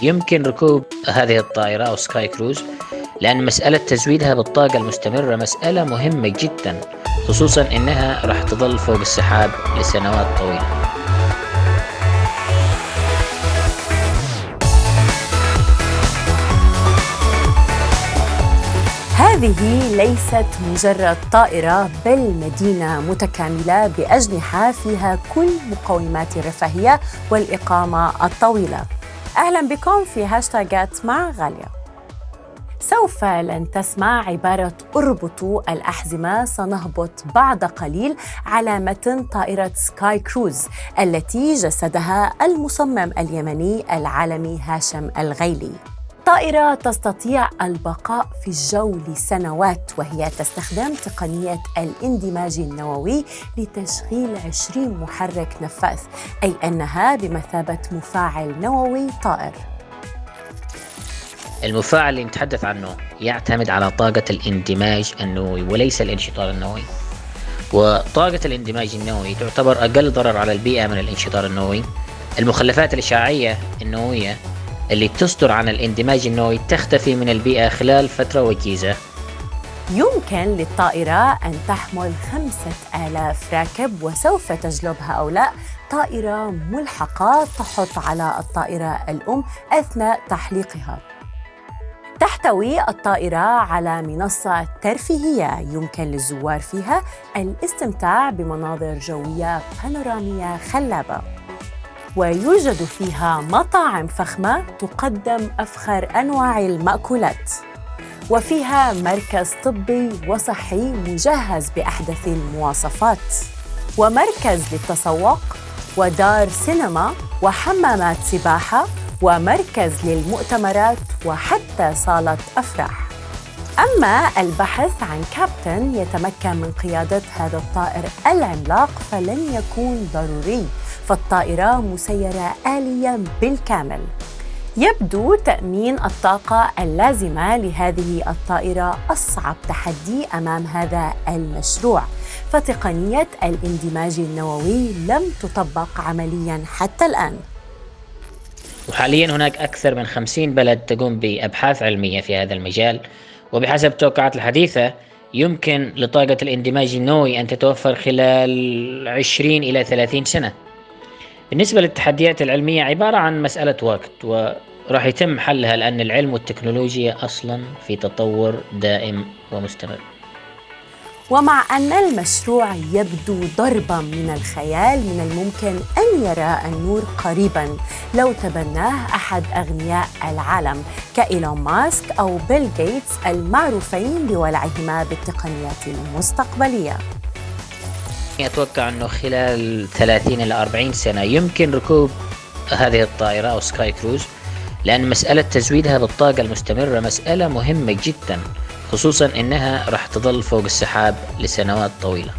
يمكن ركوب هذه الطائرة أو سكاي كروز، لأن مسألة تزويدها بالطاقة المستمرة مسألة مهمة جدا، خصوصا أنها راح تظل فوق السحاب لسنوات طويلة. هذه ليست مجرد طائرة، بل مدينة متكاملة بأجنحة فيها كل مقومات الرفاهية والإقامة الطويلة. أهلاً بكم في هاشتاغات مع غالية. سوف لن تسمع عبارة اربطوا الأحزمة، سنهبط بعد قليل على متن طائرة سكاي كروز التي جسدها المصمم اليمني العالمي هاشم الغيلي. طائرة تستطيع البقاء في الجو لسنوات، وهي تستخدم تقنية الاندماج النووي لتشغيل 20 محرك نفاث، أي أنها بمثابة مفاعل نووي طائر. المفاعل اللي نتحدث عنه يعتمد على طاقة الاندماج النووي وليس الانشطار النووي، وطاقة الاندماج النووي تعتبر أقل ضرر على البيئة من الانشطار النووي. المخلفات الإشعاعية النووية اللي تصدر عن الاندماج النووي تختفي من البيئة خلال فترة وجيزة. يمكن للطائرة أن تحمل 5000 راكب، وسوف تجلب هؤلاء طائرة ملحقة تحط على الطائرة الأم أثناء تحليقها. تحتوي الطائرة على منصة ترفيهية يمكن للزوار فيها الاستمتاع بمناظر جوية بانورامية خلابة، ويوجد فيها مطاعم فخمة تقدم أفخر أنواع المأكولات، وفيها مركز طبي وصحي مجهز بأحدث المواصفات، ومركز للتسوق، ودار سينما، وحمامات سباحة، ومركز للمؤتمرات، وحتى صالة أفراح. أما البحث عن كابتن يتمكن من قيادة هذا الطائر العملاق فلن يكون ضروري، فالطائرة مسيرة آلياً بالكامل. يبدو تأمين الطاقة اللازمة لهذه الطائرة أصعب تحدي أمام هذا المشروع، فتقنية الاندماج النووي لم تطبق عملياً حتى الآن. وحاليا هناك أكثر من 50 بلد تقوم بأبحاث علمية في هذا المجال، وبحسب التوقعات الحديثة يمكن لطاقة الاندماج النووي أن تتوفر خلال 20 إلى 30 سنة. بالنسبة للتحديات العلمية عبارة عن مسألة وقت، وراح يتم حلها لأن العلم والتكنولوجيا أصلا في تطور دائم ومستمر. ومع أن المشروع يبدو ضرباً من الخيال، من الممكن أن يرى النور قريباً لو تبناه أحد أغنياء العالم كإيلون ماسك أو بيل غيتس المعروفين بولعهما بالتقنيات المستقبلية. أتوقع أنه خلال 30 إلى 40 سنة يمكن ركوب هذه الطائرة أو سكاي كروز، لأن مسألة تزويدها بالطاقة المستمرة مسألة مهمة جدا، خصوصا أنها راح تظل فوق السحاب لسنوات طويلة.